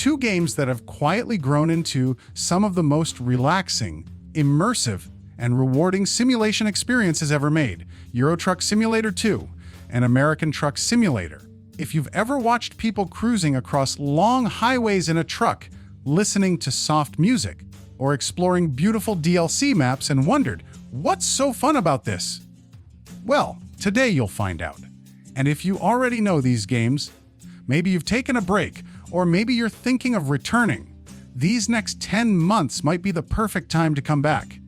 two games that have quietly grown into some of the most relaxing, immersive, and rewarding simulation experiences ever made: Euro Truck Simulator 2 and American Truck Simulator. If you've ever watched people cruising across long highways in a truck, listening to soft music, or exploring beautiful DLC maps and wondered, what's so fun about this? Well, today you'll find out. And if you already know these games, maybe you've taken a break, or maybe you're thinking of returning, these next 10 months might be the perfect time to come back.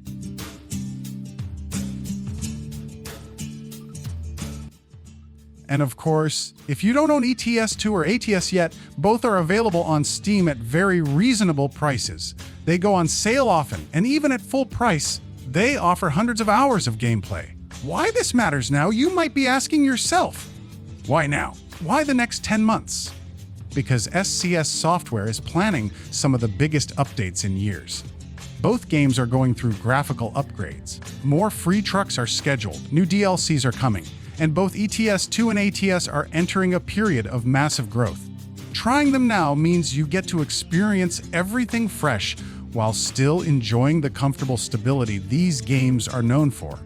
And of course, if you don't own ETS2 or ATS yet, both are available on Steam at very reasonable prices. They go on sale often, and even at full price, they offer hundreds of hours of gameplay. Why this matters now, you might be asking yourself. Why now? Why the next 10 months? Because SCS Software is planning some of the biggest updates in years. Both games are going through graphical upgrades. More free trucks are scheduled, new DLCs are coming, and both ETS2 and ATS are entering a period of massive growth. Trying them now means you get to experience everything fresh while still enjoying the comfortable stability these games are known for.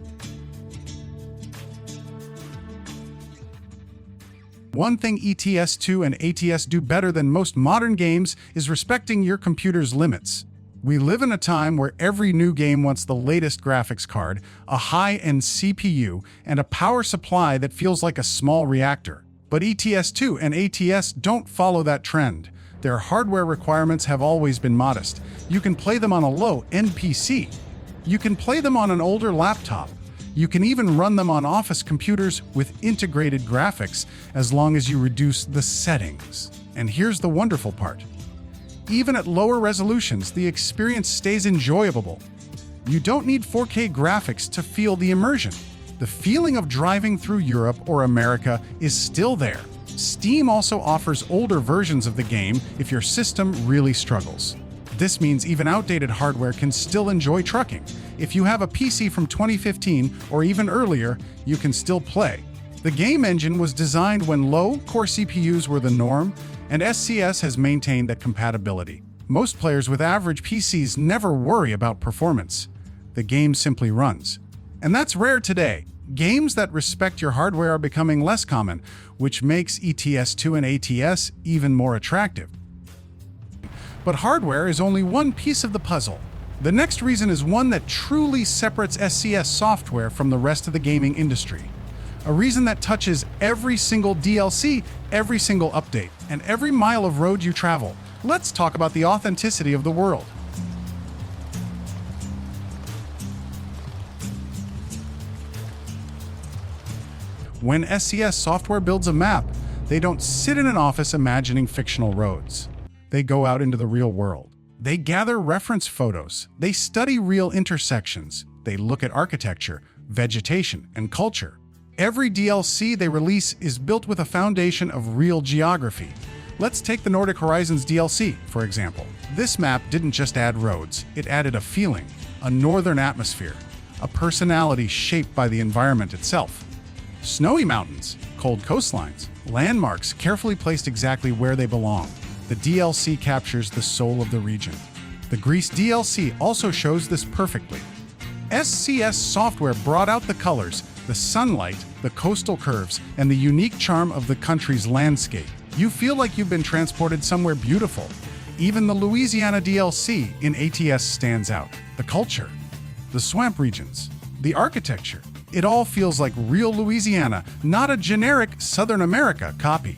One thing ETS2 and ATS do better than most modern games is respecting your computer's limits. We live in a time where every new game wants the latest graphics card, a high-end CPU, and a power supply that feels like a small reactor. But ETS2 and ATS don't follow that trend. Their hardware requirements have always been modest. You can play them on a low-end PC. You can play them on an older laptop. You can even run them on office computers with integrated graphics as long as you reduce the settings. And here's the wonderful part. Even at lower resolutions, the experience stays enjoyable. You don't need 4K graphics to feel the immersion. The feeling of driving through Europe or America is still there. Steam also offers older versions of the game if your system really struggles. This means even outdated hardware can still enjoy trucking. If you have a PC from 2015 or even earlier, you can still play. The game engine was designed when low-core CPUs were the norm, and SCS has maintained that compatibility. Most players with average PCs never worry about performance. The game simply runs. And that's rare today. Games that respect your hardware are becoming less common, which makes ETS2 and ATS even more attractive. But hardware is only one piece of the puzzle. The next reason is one that truly separates SCS Software from the rest of the gaming industry. A reason that touches every single DLC, every single update, and every mile of road you travel. Let's talk about the authenticity of the world. When SCS Software builds a map, they don't sit in an office imagining fictional roads. They go out into the real world. They gather reference photos. They study real intersections. They look at architecture, vegetation, and culture. Every DLC they release is built with a foundation of real geography. Let's take the Nordic Horizons DLC, for example. This map didn't just add roads, it added a feeling, a northern atmosphere, a personality shaped by the environment itself. Snowy mountains, cold coastlines, landmarks carefully placed exactly where they belong. The DLC captures the soul of the region. The Greece DLC also shows this perfectly. SCS Software brought out the colors, the sunlight, the coastal curves, and the unique charm of the country's landscape. You feel like you've been transported somewhere beautiful. Even the Louisiana DLC in ATS stands out. The culture, the swamp regions, the architecture. It all feels like real Louisiana, not a generic Southern America copy.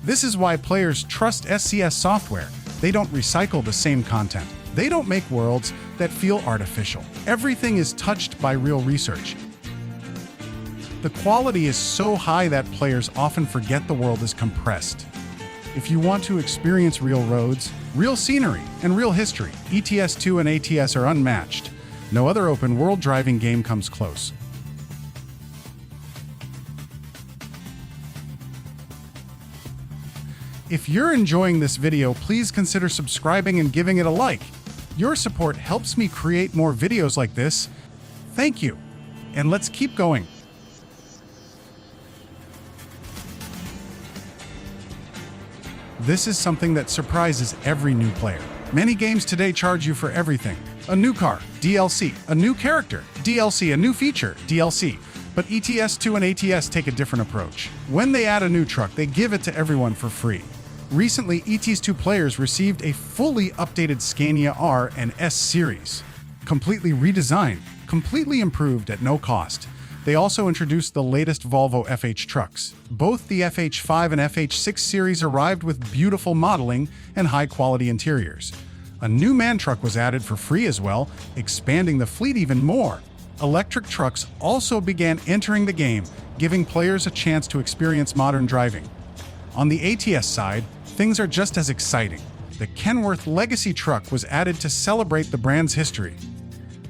This is why players trust SCS Software. They don't recycle the same content. They don't make worlds that feel artificial. Everything is touched by real research. The quality is so high that players often forget the world is compressed. If you want to experience real roads, real scenery, and real history, ETS2 and ATS are unmatched. No other open-world driving game comes close. If you're enjoying this video, please consider subscribing and giving it a like. Your support helps me create more videos like this. Thank you, and let's keep going. This is something that surprises every new player. Many games today charge you for everything. A new car, DLC. A new character, DLC. A new feature, DLC. But ETS2 and ATS take a different approach. When they add a new truck, they give it to everyone for free. Recently, ETS2 players received a fully updated Scania R and S series. Completely redesigned, completely improved at no cost. They also introduced the latest Volvo FH trucks. Both the FH5 and FH6 series arrived with beautiful modeling and high-quality interiors. A new MAN truck was added for free as well, expanding the fleet even more. Electric trucks also began entering the game, giving players a chance to experience modern driving. On the ATS side, things are just as exciting. The Kenworth Legacy truck was added to celebrate the brand's history.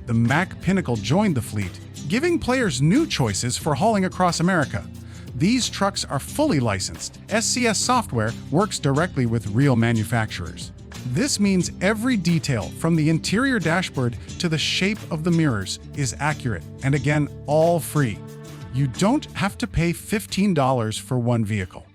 The Mack Pinnacle joined the fleet, giving players new choices for hauling across America. These trucks are fully licensed. SCS software works directly with real manufacturers. This means every detail, from the interior dashboard to the shape of the mirrors, is accurate, and again, all free. You don't have to pay $15 for one vehicle.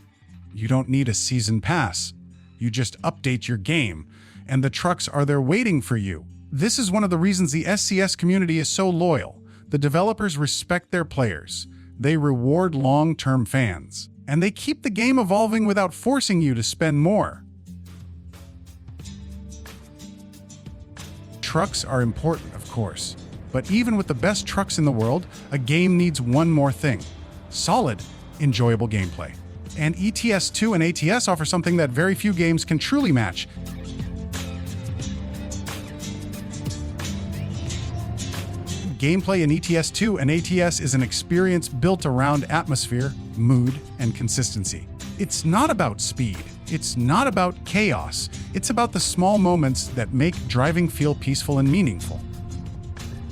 You don't need a season pass. You just update your game, and the trucks are there waiting for you. This is one of the reasons the SCS community is so loyal. The developers respect their players. They reward long-term fans, and they keep the game evolving without forcing you to spend more. Trucks are important, of course, but even with the best trucks in the world, a game needs one more thing: solid, enjoyable gameplay. And ETS2 and ATS offer something that very few games can truly match. Gameplay in ETS2 and ATS is an experience built around atmosphere, mood, and consistency. It's not about speed. It's not about chaos. It's about the small moments that make driving feel peaceful and meaningful.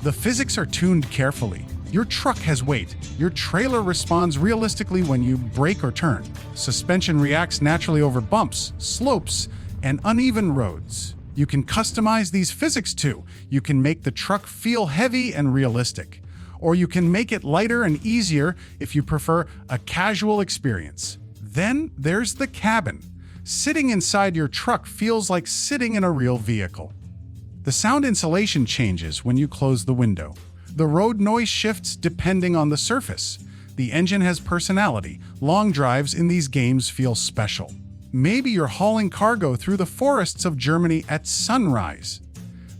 The physics are tuned carefully. Your truck has weight. Your trailer responds realistically when you brake or turn. Suspension reacts naturally over bumps, slopes, and uneven roads. You can customize these physics too. You can make the truck feel heavy and realistic. Or you can make it lighter and easier if you prefer a casual experience. Then there's the cabin. Sitting inside your truck feels like sitting in a real vehicle. The sound insulation changes when you close the window. The road noise shifts depending on the surface. The engine has personality. Long drives in these games feel special. Maybe you're hauling cargo through the forests of Germany at sunrise.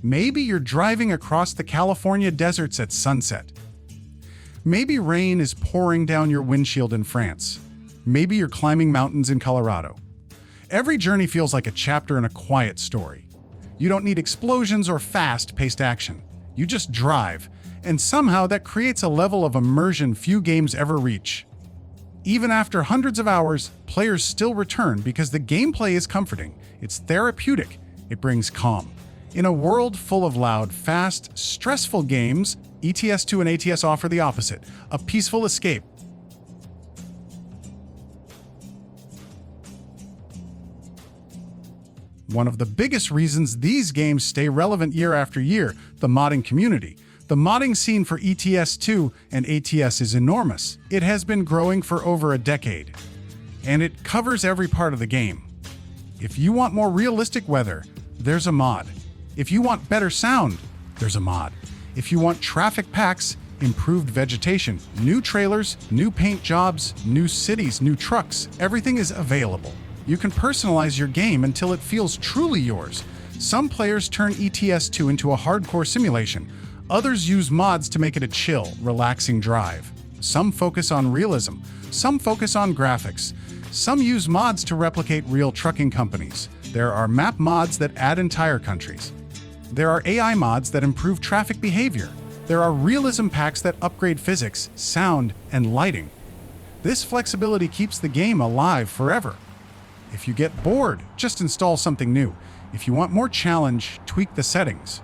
Maybe you're driving across the California deserts at sunset. Maybe rain is pouring down your windshield in France. Maybe you're climbing mountains in Colorado. Every journey feels like a chapter in a quiet story. You don't need explosions or fast-paced action. You just drive, and somehow that creates a level of immersion few games ever reach. Even after hundreds of hours, players still return because the gameplay is comforting. It's therapeutic. It brings calm. In a world full of loud, fast, stressful games, ETS2 and ATS offer the opposite: a peaceful escape. One of the biggest reasons these games stay relevant year after year, the modding community. The modding scene for ETS2 and ATS is enormous. It has been growing for over a decade, and it covers every part of the game. If you want more realistic weather, there's a mod. If you want better sound, there's a mod. If you want traffic packs, improved vegetation, new trailers, new paint jobs, new cities, new trucks, everything is available. You can personalize your game until it feels truly yours. Some players turn ETS2 into a hardcore simulation. Others use mods to make it a chill, relaxing drive. Some focus on realism. Some focus on graphics. Some use mods to replicate real trucking companies. There are map mods that add entire countries. There are AI mods that improve traffic behavior. There are realism packs that upgrade physics, sound, and lighting. This flexibility keeps the game alive forever. If you get bored, just install something new. If you want more challenge, tweak the settings.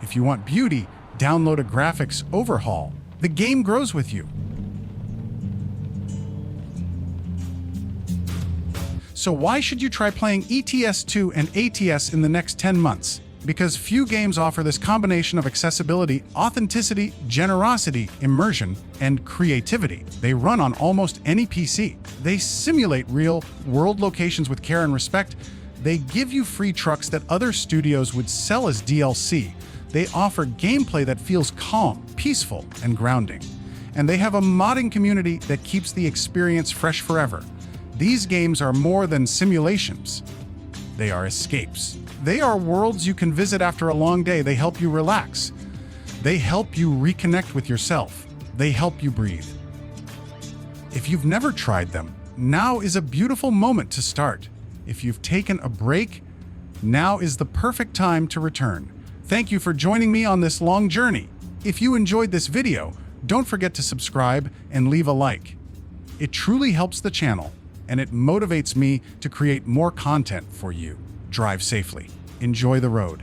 If you want beauty, download a graphics overhaul. The game grows with you. So why should you try playing ETS2 and ATS in the next 10 months? because few games offer this combination of accessibility, authenticity, generosity, immersion, and creativity. They run on almost any PC. They simulate real-world locations with care and respect. They give you free trucks that other studios would sell as DLC. They offer gameplay that feels calm, peaceful, and grounding. And they have a modding community that keeps the experience fresh forever. These games are more than simulations. They are escapes. They are worlds you can visit after a long day. They help you relax. They help you reconnect with yourself. They help you breathe. If you've never tried them, now is a beautiful moment to start. If you've taken a break, now is the perfect time to return. Thank you for joining me on this long journey. If you enjoyed this video, don't forget to subscribe and leave a like. It truly helps the channel, and it motivates me to create more content for you. Drive safely. Enjoy the road.